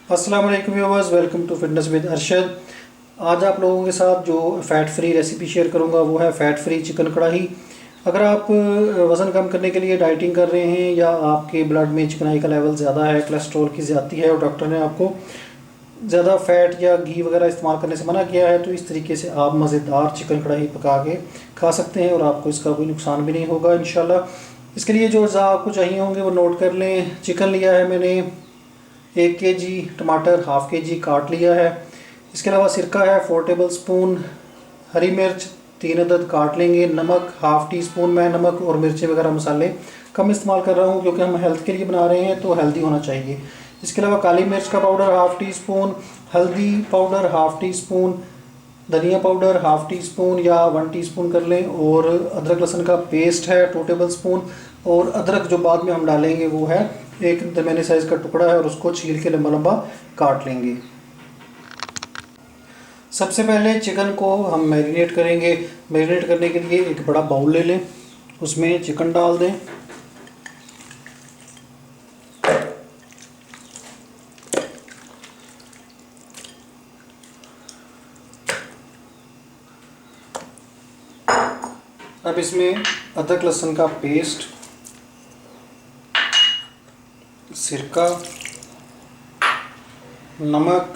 अस्सलाम वालेकुम viewers, welcome to fitness with Arshad. आज आप लोगों के साथ जो फ़ैट फ्री रेसिपी शेयर करूंगा वो है फ़ैट फ्री चिकन कढ़ाई। अगर आप वज़न कम करने के लिए डाइटिंग कर रहे हैं या आपके ब्लड में चिकनाई का लेवल ज़्यादा है, कोलेस्ट्रॉल की ज़्यादती है और डॉक्टर ने आपको ज़्यादा फ़ैट या घी वगैरह इस्तेमाल करने से मना किया है, तो इस तरीके से आप मज़ेदार चिकन कढ़ाई पका के खा सकते हैं और आपको इसका कोई नुकसान भी नहीं होगा इंशाल्लाह। इसके लिए जो अज़ा आपको चाहिए होंगे वो नोट कर लें। चिकन लिया है मैंने 1 kg, टमाटर हाफ़ kg काट लिया है। इसके अलावा सिरका है 4 टेबल स्पून, हरी मिर्च 3 अदद काट लेंगे, नमक हाफ़ टी स्पून। मैं नमक और मिर्ची वगैरह मसाले कम इस्तेमाल कर रहा हूँ क्योंकि हम हेल्थ के लिए बना रहे हैं तो हेल्दी होना चाहिए। इसके अलावा काली मिर्च का पाउडर हाफ़ टी स्पून, हल्दी पाउडर हाफ़ टी स्पून, धनिया पाउडर हाफ़ टी स्पून या 1 टीस्पून कर लें, और अदरक लहसुन का पेस्ट है 2 टेबल स्पून। और अदरक जो बाद में हम डालेंगे वो है एक दरमियानी साइज़ का टुकड़ा है और उसको छील के लंबा लंबा काट लेंगे। सबसे पहले चिकन को हम मैरिनेट करेंगे। मैरिनेट करने के लिए एक बड़ा बाउल ले लें, उसमें चिकन डाल दें। अब इसमें अदरक लहसुन का पेस्ट, सिरका, नमक,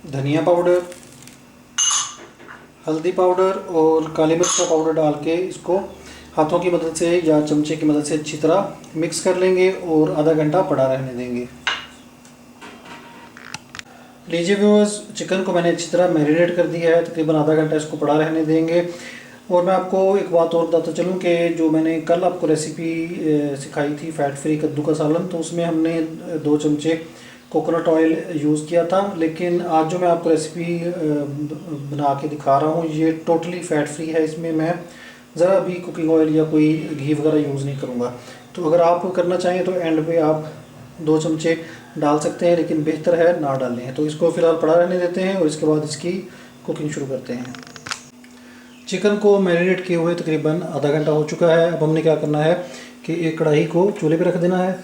धनिया पाउडर, हल्दी पाउडर और काली मिर्च का पाउडर डाल के इसको हाथों की मदद से या चमचे की मदद से अच्छी तरह मिक्स कर लेंगे और आधा घंटा पड़ा रहने देंगे। लीजिए व्यूअर्स, चिकन को मैंने अच्छी तरह मैरिनेट कर दिया है, तकरीबन आधा घंटा इसको पड़ा रहने देंगे। और मैं आपको एक बात और बताता चलूँ कि जो मैंने कल आपको रेसिपी सिखाई थी फ़ैट फ्री कद्दू का सालन, तो उसमें हमने 2 चमचे कोकोनट ऑयल यूज़ किया था। लेकिन आज जो मैं आपको रेसिपी बना के दिखा रहा हूँ ये टोटली फ़ैट फ्री है। इसमें मैं ज़रा भी कुकिंग ऑयल या कोई घी वगैरह यूज़ नहीं करूँगा। तो अगर आप करना चाहें तो एंड पे आप 2 चमचे डाल सकते हैं, लेकिन बेहतर है ना डालें। तो इसको फ़िलहाल पड़ा रहने देते हैं और इसके बाद इसकी कुकिंग शुरू करते हैं। चिकन को मैरिनेट किए हुए तकरीबन आधा घंटा हो चुका है। अब हमने क्या करना है कि एक कढ़ाई को चूल्हे पे रख देना है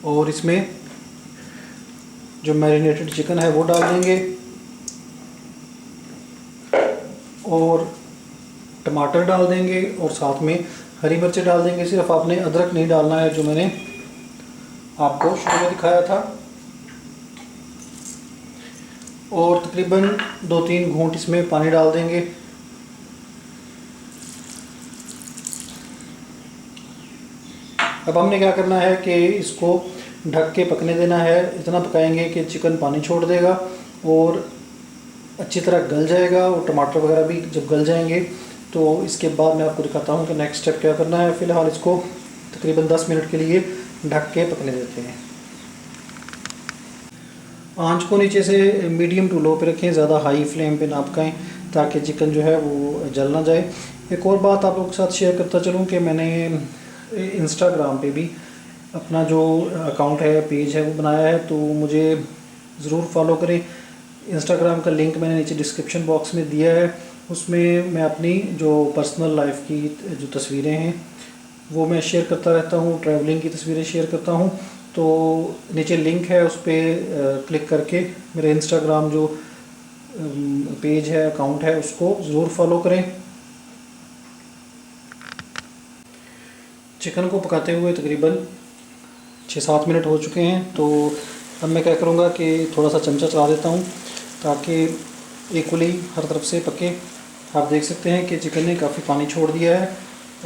और इसमें जो मैरिनेटेड चिकन है वो डाल देंगे और टमाटर डाल देंगे और साथ में हरी मिर्ची डाल देंगे। सिर्फ आपने अदरक नहीं डालना है जो मैंने आपको शुरू में दिखाया था। और तकरीबन 2-3 घूंट इसमें पानी डाल देंगे। अब हमने क्या करना है कि इसको ढक के पकने देना है। इतना पकाएंगे कि चिकन पानी छोड़ देगा और अच्छी तरह गल जाएगा, और टमाटर वगैरह भी जब गल जाएंगे तो इसके बाद मैं आपको दिखाता हूँ कि नेक्स्ट स्टेप क्या करना है। फ़िलहाल इसको तकरीबन 10 मिनट के लिए ढक के पकने देते हैं। आंच को नीचे से मीडियम टू लो पे रखें, ज़्यादा हाई फ्लेम पे ना पकाएं ताकि चिकन जो है वो जल ना जाए। एक और बात आप लोगों के साथ शेयर करता चलूँ कि मैंने इंस्टाग्राम पे भी अपना जो अकाउंट है, पेज है वो बनाया है, तो मुझे ज़रूर फॉलो करें। इंस्टाग्राम का लिंक मैंने नीचे डिस्क्रिप्शन बॉक्स में दिया है। उसमें मैं अपनी जो पर्सनल लाइफ की जो तस्वीरें हैं वो मैं शेयर करता रहता हूँ, ट्रैवलिंग की तस्वीरें शेयर करता हूँ। तो नीचे लिंक है, उस पर क्लिक करके मेरे इंस्टाग्राम जो पेज है, अकाउंट है, उसको ज़रूर फॉलो करें। चिकन को पकाते हुए तकरीबन 6-7 मिनट हो चुके हैं। तो अब मैं क्या करूँगा कि थोड़ा सा चमचा चला देता हूँ ताकि इक्वली हर तरफ से पके। आप देख सकते हैं कि चिकन ने काफ़ी पानी छोड़ दिया है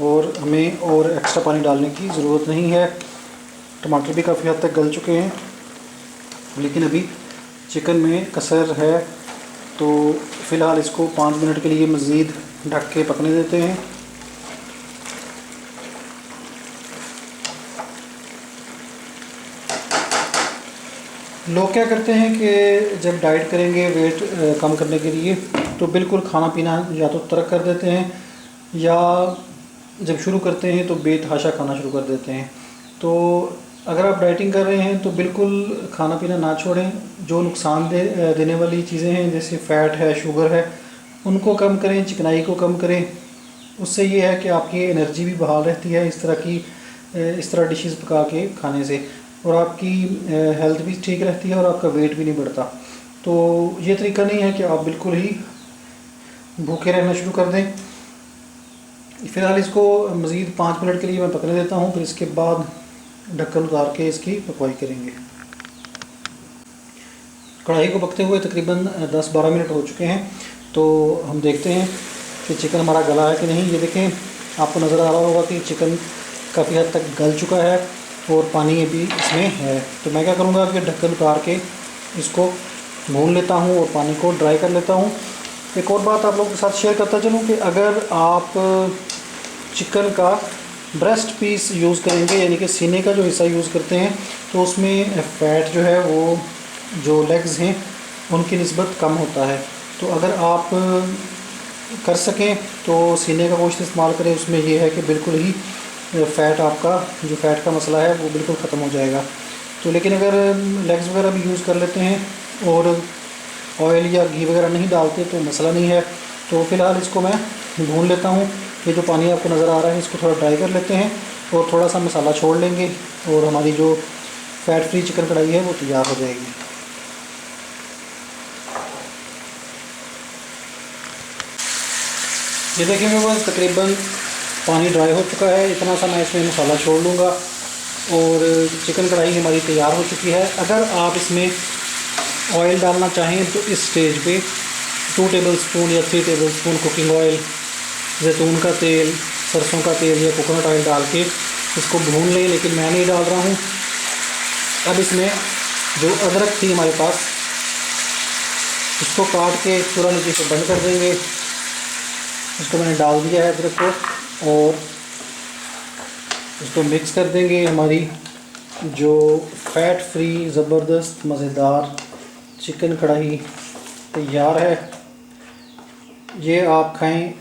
और हमें और एक्स्ट्रा पानी डालने की ज़रूरत नहीं है। टमाटर भी काफ़ी हद तक गल चुके हैं, लेकिन अभी चिकन में कसर है, तो फ़िलहाल इसको 5 मिनट के लिए मज़ीद ढक के पकने देते हैं। लोग क्या करते हैं कि जब डाइट करेंगे वेट कम करने के लिए तो बिल्कुल खाना पीना या तो तर्क कर देते हैं या जब शुरू करते हैं तो बेतहाशा खाना शुरू कर देते हैं। तो अगर आप डाइटिंग कर रहे हैं तो बिल्कुल खाना पीना ना छोड़ें। जो नुकसान देने वाली चीज़ें हैं जैसे फ़ैट है, शुगर है, उनको कम करें, चिकनाई को कम करें। उससे ये है कि आपकी एनर्जी भी बहाल रहती है। इस तरह की इस तरह डिशेस पका के खाने से, और आपकी हेल्थ भी ठीक रहती है और आपका वेट भी नहीं बढ़ता। तो ये तरीका नहीं है कि आप बिल्कुल ही भूखे रहना शुरू कर दें। फ़िलहाल इसको मज़ीद 5 मिनट के लिए मैं पकने देता हूँ, फिर इसके बाद ढक्कन उतार के इसकी पकवाई करेंगे। कढ़ाई को पकते हुए तकरीबन 10-12 मिनट हो चुके हैं। तो हम देखते हैं कि चिकन हमारा गला है कि नहीं। ये देखें, आपको नज़र आ रहा होगा कि चिकन काफ़ी हद तक गल चुका है और पानी अभी इसमें है। तो मैं क्या करूँगा कि ढक्कन उतार के इसको भून लेता हूँ और पानी को ड्राई कर लेता हूँ। एक और बात आप लोगों के साथ शेयर करता चलूँ कि अगर आप चिकन का ब्रेस्ट पीस यूज़ करेंगे, यानी कि सीने का जो हिस्सा यूज़ करते हैं, तो उसमें फ़ैट जो है वो जो लेग्स हैं उनकी निस्बत कम होता है। तो अगर आप कर सकें तो सीने का गोश्त इस्तेमाल करें। उसमें ये है कि बिल्कुल ही फ़ैट, आपका जो फ़ैट का मसला है वो बिल्कुल ख़त्म हो जाएगा। तो लेकिन अगर लेग्स वगैरह भी यूज़ कर लेते हैं और ऑयल या घी वगैरह नहीं डालते तो मसला नहीं है। तो फ़िलहाल इसको मैं भून लेता हूँ। ये जो पानी आपको नज़र आ रहा है इसको थोड़ा ड्राई कर लेते हैं और थोड़ा सा मसाला छोड़ लेंगे और हमारी जो फ़ैट फ्री चिकन कढ़ाई है वो तैयार हो जाएगी। ये देखेंगे बस तकरीबन पानी ड्राई हो चुका है। इतना सा मैं इसमें मसाला छोड़ लूँगा और चिकन कढ़ाई हमारी तैयार हो चुकी है। अगर आप इसमें ऑयल डालना चाहें तो इस स्टेज पे 2 टेबलस्पून या 3 टेबलस्पून कुकिंग ऑयल, जैतून का तेल, सरसों का तेल या कोकोनट ऑयल डाल के इसको भून लें, लेकिन मैं नहीं डाल रहा हूँ। अब इसमें जो अदरक थी हमारे पास, इसको काट के पूरा नीचे से बंद कर देंगे। इसको मैंने डाल दिया है अदरक को और इसको मिक्स कर देंगे। हमारी जो फ़ैट फ्री ज़बरदस्त मज़ेदार चिकन कढ़ाई तैयार है। ये आप खाएं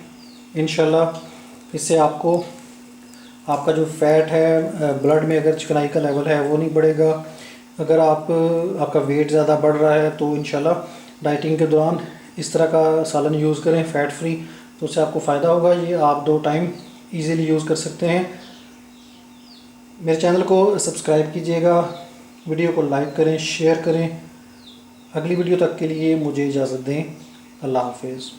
इंशाल्लाह। इससे आपको आपका जो फ़ैट है ब्लड में, अगर चिकनाई का लेवल है वो नहीं बढ़ेगा। अगर आपका वेट ज़्यादा बढ़ रहा है तो इंशाल्लाह डाइटिंग के दौरान इस तरह का सालन यूज़ करें फ़ैट फ्री, तो उससे आपको फ़ायदा होगा। ये आप 2 टाइम इजीली यूज़ कर सकते हैं। मेरे चैनल को सब्सक्राइब कीजिएगा, वीडियो को लाइक करें, शेयर करें। अगली वीडियो तक के लिए मुझे इजाज़त दें। अल्लाह हाफ़िज़।